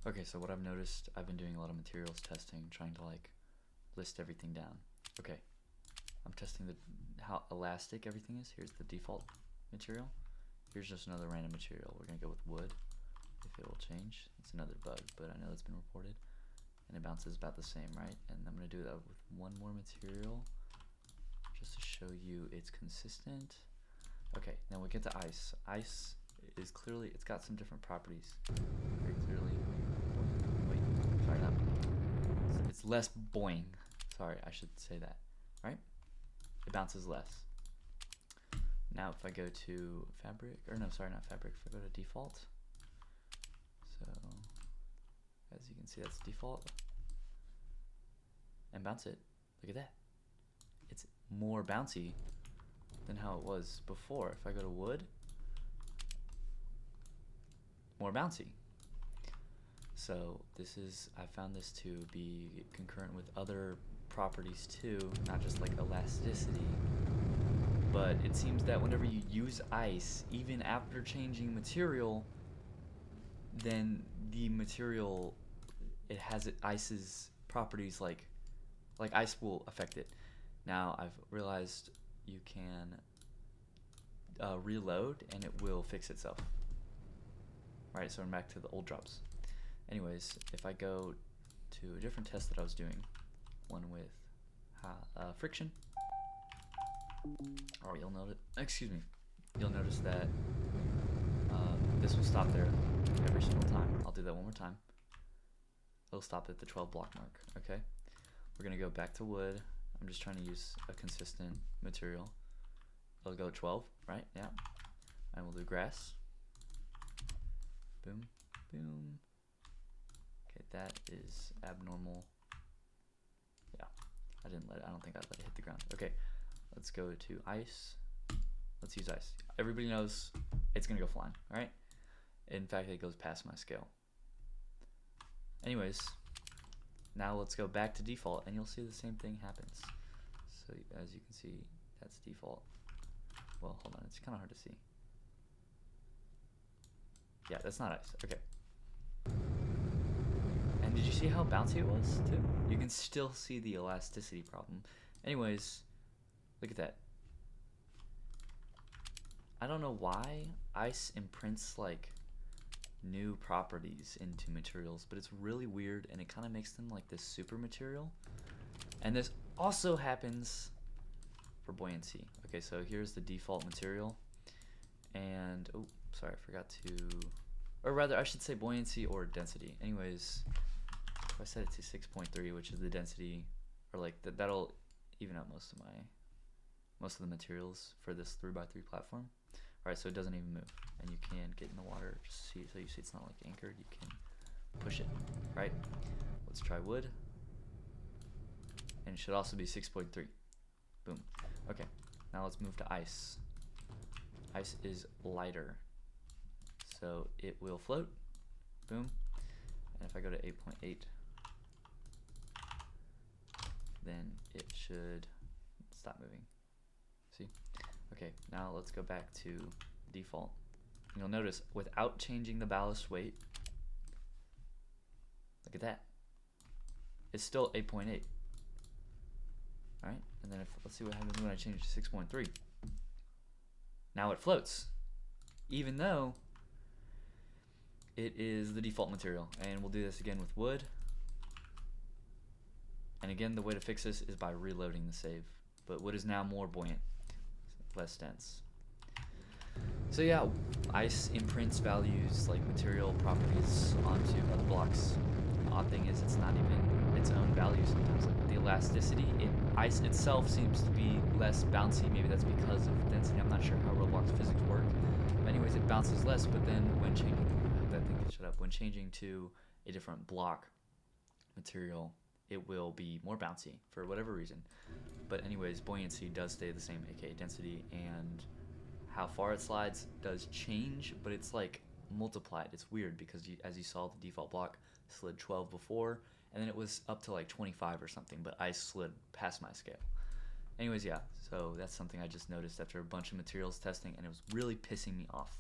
Okay, so what I've noticed, I've been doing a lot of materials testing, trying to like list everything down. Okay, I'm testing how elastic everything is. Here's the default material. Here's just another random material. We're gonna go with wood. If it will change, it's another bug, but I know it's been reported. And it bounces about the same, right? And I'm gonna do that with one more material, just to show you it's consistent. Okay, now we get to ice. Ice is clearly, it's got some different properties. Very clearly. Wait, sorry, not. It's less boing. Sorry, I should say that, right? It bounces less. Now if I go to fabric, or no, sorry, not fabric, if I go to default. So, as you can see, that's default. And bounce it. Look at that. It's more bouncy than how it was before. If I go to wood, more bouncy. So this is, I found this to be concurrent with other properties too, not just like elasticity, but it seems that whenever you use ice, even after changing material, then the material, it has ice's properties, like ice will affect it. Now I've realized you can reload and it will fix itself. Right, so I'm back to the old drops. Anyways, if I go to a different test that I was doing, one with friction, or you'll notice, you'll notice that this will stop there every single time. I'll do that one more time. It'll stop at the 12 block mark, okay? We're gonna go back to wood. I'm just trying to use a consistent material. It'll go 12, right? Yeah. And we'll do grass. Boom, boom. Okay, that is abnormal. Yeah, I don't think I let it hit the ground. Okay, let's go to ice. Let's use ice. Everybody knows it's gonna go flying, all right? In fact, it goes past my scale. Anyways, now let's go back to default and you'll see the same thing happens. So as you can see, that's default. Well, hold on, it's kind of hard to see. Yeah, that's not ice, okay. And did you see how bouncy it was too? You can still see the elasticity problem. Anyways, look at that. I don't know why ice imprints like new properties into materials, but it's really weird and it kind of makes them like this super material. And this also happens for buoyancy. Okay, so here's the default material. And, oh, sorry, I forgot to, or rather I should say buoyancy or density. Anyways, if I set it to 6.3, which is the density, or like that'll even out most of the materials for this 3x3 platform. Alright, so it doesn't even move, and you can get in the water, just see, so you see it's not like anchored, you can push it, right? Let's try wood, and it should also be 6.3, boom. Okay, now let's move to ice. Ice is lighter, so it will float, boom, and if I go to 8.8, then it should stop moving, see? Okay, now let's go back to default. You'll notice without changing the ballast weight, look at that. It's still 8.8. Alright, and then let's see what happens when I change to 6.3. Now it floats, even though it is the default material. And we'll do this again with wood. And again, the way to fix this is by reloading the save. But wood is now more buoyant, less dense. So yeah, ice imprints values like material properties onto other blocks. The odd thing is it's not even its own value sometimes. Like the elasticity, ice itself seems to be less bouncy. Maybe that's because of density. I'm not sure how Roblox physics work. But anyways, it bounces less, but then when changing, that thing can shut up. When changing to a different block material, it will be more bouncy for whatever reason. But anyways, buoyancy does stay the same, aka density, and how far it slides does change, but it's like multiplied. It's weird because as you saw, the default block slid 12 before, and then it was up to like 25 or something, but ice slid past my scale. Anyways, yeah, so that's something I just noticed after a bunch of materials testing, and it was really pissing me off.